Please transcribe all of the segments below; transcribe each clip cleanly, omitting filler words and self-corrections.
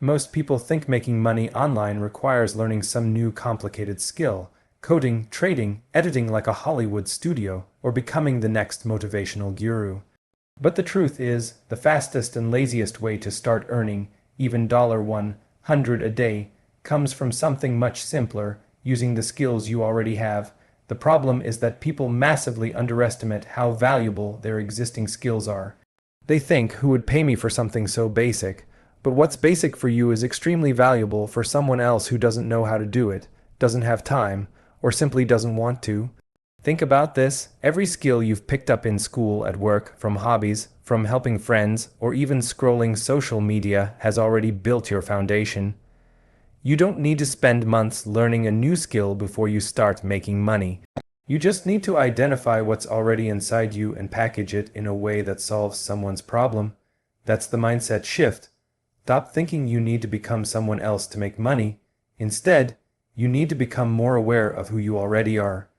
Most people think making money online requires learning some new complicated skill, coding, trading, editing like a Hollywood studio, or becoming the next motivational guru. But the truth is, the fastest and laziest way to start earning even $100 a day comes from something much simpler, using the skills you already have. The problem is that people massively underestimate how valuable their existing skills are. They think, who would pay me for something so basic? But what's basic for you is extremely valuable for someone else who doesn't know how to do it, doesn't have time, or simply doesn't want to. Think about this. Every skill you've picked up in school, at work, from hobbies, from helping friends, or even scrolling social media has already built your foundation. You don't need to spend months learning a new skill before you start making money. You just need to identify what's already inside you and package it in a way that solves someone's problem. That's the mindset shift. Stop thinking you need to become someone else to make money. Instead, you need to become more aware of who you already are.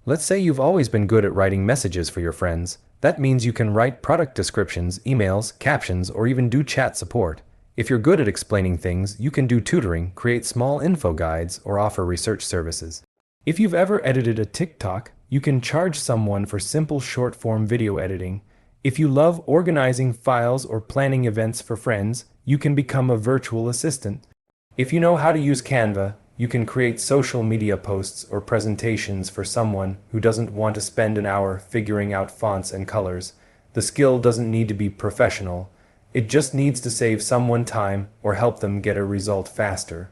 Let's say you've always been good at writing messages for your friends. That means you can write product descriptions, emails, captions, or even do chat support. If you're good at explaining things, you can do tutoring, create small info guides, or offer research services. If you've ever edited a TikTok, you can charge someone for simple short-form video editing. If you love organizing files or planning events for friends, you can become a virtual assistant. If you know how to use Canva, you can create social media posts or presentations for someone who doesn't want to spend an hour figuring out fonts and colors. The skill doesn't need to be professional. It just needs to save someone time or help them get a result faster.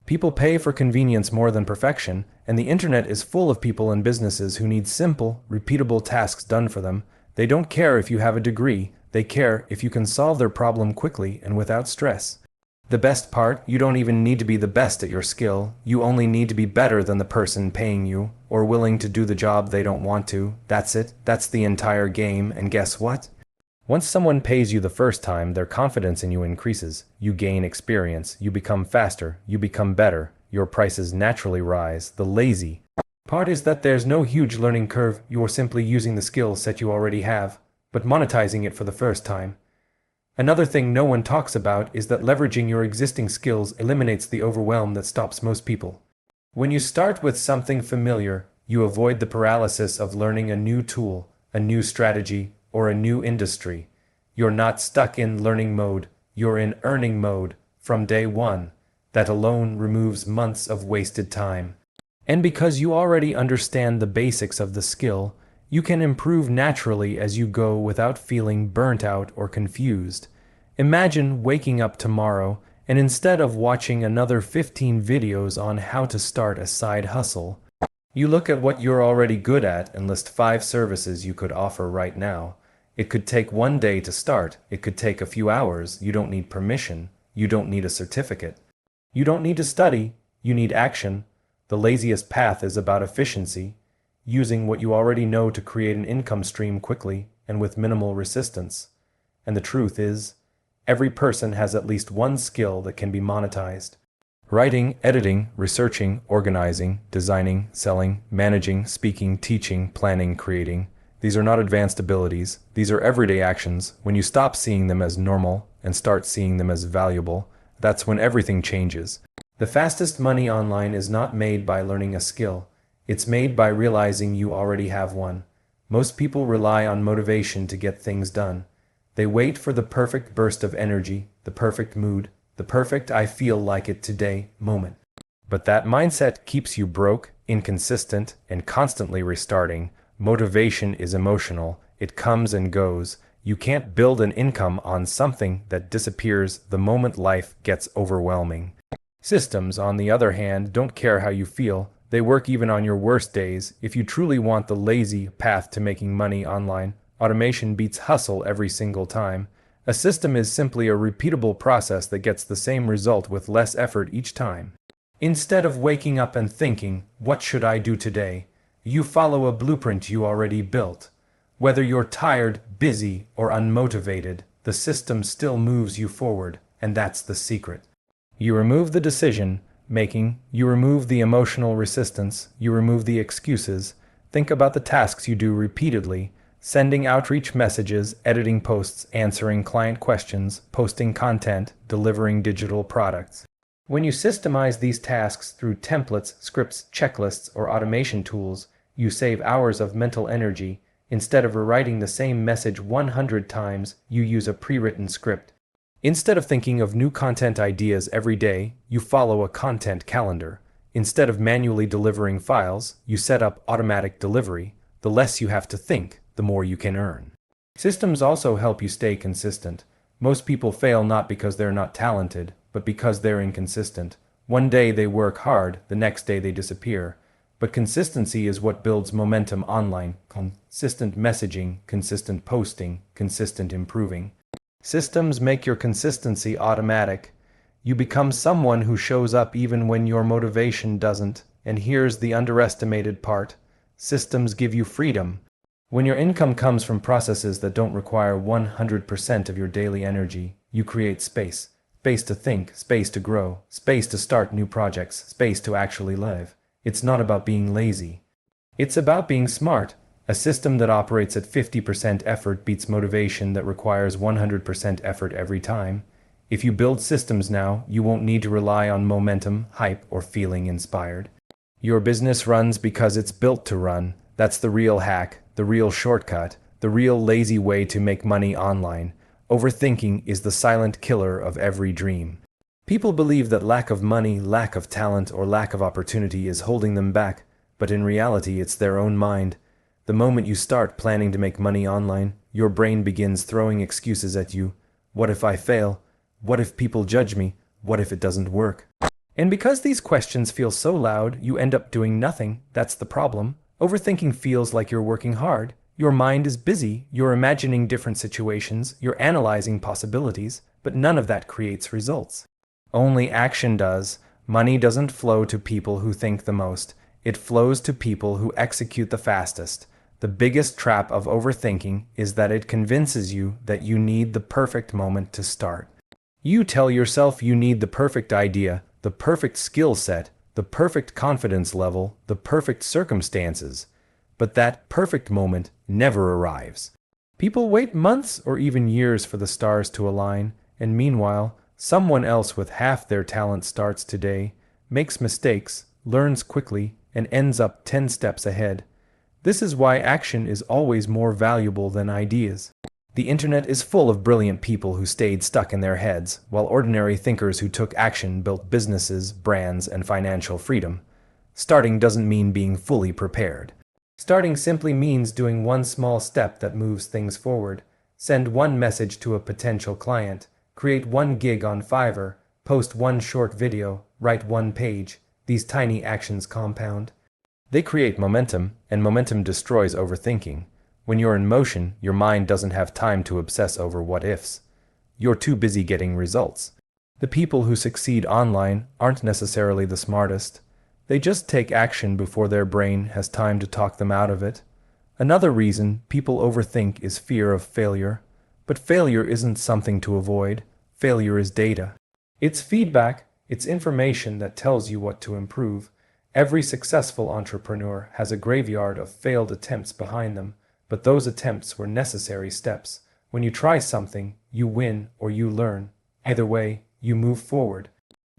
People pay for convenience more than perfection, and the internet is full of people and businesses who need simple, repeatable tasks done for them. They don't care if you have a degree. They care if you can solve their problem quickly and without stress. The best part, you don't even need to be the best at your skill. You only need to be better than the person paying you, or willing to do the job they don't want to. That's it. That's the entire game, and guess what? Once someone pays you the first time, their confidence in you increases. You gain experience, you become faster, you become better, your prices naturally rise. The lazy part is that there's no huge learning curve. You're simply using the skill set you already have, but monetizing it for the first time. Another thing no one talks about is that leveraging your existing skills eliminates the overwhelm that stops most people. When you start with something familiar, you avoid the paralysis of learning a new tool, a new strategy, or a new industry. You're not stuck in learning mode, you're in earning mode from day one. That alone removes months of wasted time. And because you already understand the basics of the skill, you can improve naturally as you go without feeling burnt out or confused. Imagine waking up tomorrow and instead of watching another 15 videos on how to start a side hustle, you look at what you're already good at and list 5 services you could offer right now. It could take 1 day to start. It could take a few hours. You don't need permission. You don't need a certificate. You don't need to study. You need action. The laziest path is about efficiency, using what you already know to create an income stream quickly and with minimal resistance. And the truth is, every person has at least one skill that can be monetized. Writing, editing, researching, organizing, designing, selling, managing, speaking, teaching, planning, creating. These are not advanced abilities. These are everyday actions. When you stop seeing them as normal and start seeing them as valuable, that's when everything changes. The fastest money online is not made by learning a skill. It's made by realizing you already have one. Most people rely on motivation to get things done. They wait for the perfect burst of energy, the perfect mood, the perfect "I feel like it today" moment. But that mindset keeps you broke, inconsistent, and constantly restarting. Motivation is emotional. It comes and goes. You can't build an income on something that disappears the moment life gets overwhelming. Systems, on the other hand, don't care how you feel. They work even on your worst days. If you truly want the lazy path to making money online, automation beats hustle every single time. A system is simply a repeatable process that gets the same result with less effort each time. Instead of waking up and thinking, "What should I do today?" you follow a blueprint you already built. Whether you're tired, busy, or unmotivated, the system still moves you forward, and that's the secret. You remove the decision making, you remove the emotional resistance, you remove the excuses. Think about the tasks you do repeatedly. Sending outreach messages, editing posts, answering client questions, posting content, delivering digital products. When you systemize these tasks through templates, scripts, checklists, or automation tools, you save hours of mental energy. Instead of rewriting the same message 100 times, you use a pre-written script. Instead of thinking of new content ideas every day, you follow a content calendar. Instead of manually delivering files, you set up automatic delivery. The less you have to think, the more you can earn. Systems also help you stay consistent. Most people fail not because they're not talented, but because they're inconsistent. One day they work hard, the next day they disappear. But consistency is what builds momentum online. Consistent messaging, consistent posting, consistent improving. Systems make your consistency automatic. You become someone who shows up even when your motivation doesn't. And here's the underestimated part. Systems give you freedom. When your income comes from processes that don't require 100% of your daily energy, you create space. Space to think, space to grow, space to start new projects, space to actually live. It's not about being lazy. It's about being smart. A system that operates at 50% effort beats motivation that requires 100% effort every time. If you build systems now, you won't need to rely on momentum, hype, or feeling inspired. Your business runs because it's built to run. That's the real hack, the real shortcut, the real lazy way to make money online. Overthinking is the silent killer of every dream. People believe that lack of money, lack of talent, or lack of opportunity is holding them back, but in reality it's their own mind. The moment you start planning to make money online, your brain begins throwing excuses at you. What if I fail? What if people judge me? What if it doesn't work? And because these questions feel so loud, you end up doing nothing. That's the problem. Overthinking feels like you're working hard. Your mind is busy, you're imagining different situations, you're analyzing possibilities, but none of that creates results. Only action does. Money doesn't flow to people who think the most. It flows to people who execute the fastest. The biggest trap of overthinking is that it convinces you that you need the perfect moment to start. You tell yourself you need the perfect idea, the perfect skill set, the perfect confidence level, the perfect circumstances. But that perfect moment never arrives. People wait months or even years for the stars to align, and meanwhile, someone else with half their talent starts today, makes mistakes, learns quickly, and ends up 10 steps ahead. This is why action is always more valuable than ideas. The internet is full of brilliant people who stayed stuck in their heads, while ordinary thinkers who took action built businesses, brands, and financial freedom. Starting doesn't mean being fully prepared. Starting simply means doing one small step that moves things forward. Send one message to a potential client, create one gig on Fiverr, post one short video, write one page. These tiny actions compound. They create momentum, and momentum destroys overthinking. When you're in motion, your mind doesn't have time to obsess over what-ifs. You're too busy getting results. The people who succeed online aren't necessarily the smartest. They just take action before their brain has time to talk them out of it. Another reason people overthink is fear of failure. But failure isn't something to avoid. Failure is data. It's feedback, it's information that tells you what to improve. Every successful entrepreneur has a graveyard of failed attempts behind them. But those attempts were necessary steps. When you try something, you win or you learn. Either way, you move forward.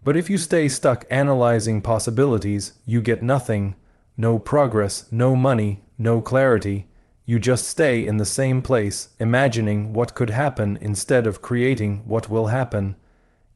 But if you stay stuck analyzing possibilities, you get nothing. No progress, no money, no clarity. You just stay in the same place, imagining what could happen instead of creating what will happen.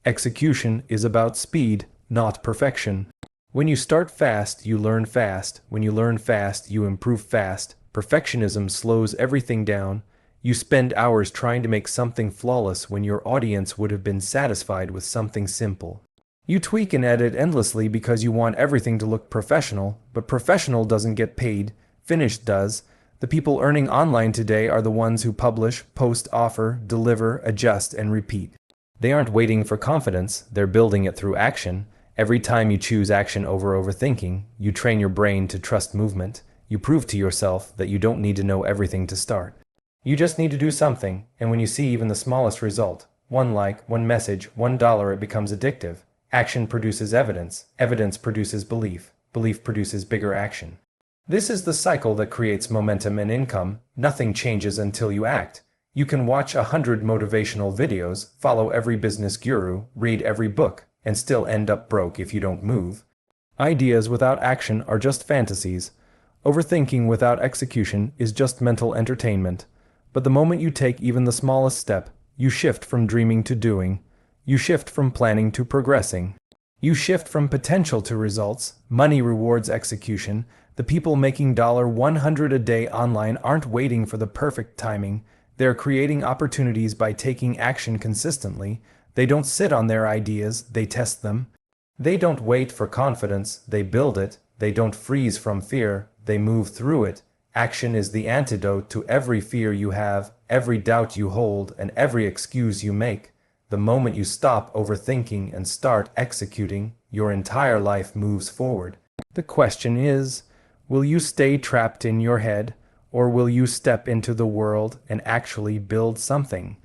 Execution is about speed, not perfection. When you start fast, you learn fast. When you learn fast, you improve fast. Perfectionism slows everything down. You spend hours trying to make something flawless when your audience would have been satisfied with something simple. You tweak and edit endlessly because you want everything to look professional, but professional doesn't get paid. Finished does. The people earning online today are the ones who publish, post, offer, deliver, adjust, and repeat. They aren't waiting for confidence, they're building it through action. Every time you choose action over overthinking, you train your brain to trust movement. You prove to yourself that you don't need to know everything to start. You just need to do something, and when you see even the smallest result, one like, one message, $1, it becomes addictive. Action produces evidence. Evidence produces belief. Belief produces bigger action. This is the cycle that creates momentum and income. Nothing changes until you act. You can watch 100 motivational videos, follow every business guru, read every book, and still end up broke if you don't move. Ideas without action are just fantasies. Overthinking without execution is just mental entertainment. But the moment you take even the smallest step, you shift from dreaming to doing. You shift from planning to progressing. You shift from potential to results. Money rewards execution. The people making $100 a day online aren't waiting for the perfect timing. They're creating opportunities by taking action consistently. They don't sit on their ideas, they test them. They don't wait for confidence, they build it. They don't freeze from fear, they move through it. Action is the antidote to every fear you have, every doubt you hold, and every excuse you make. The moment you stop overthinking and start executing, your entire life moves forward. The question is, will you stay trapped in your head, or will you step into the world and actually build something?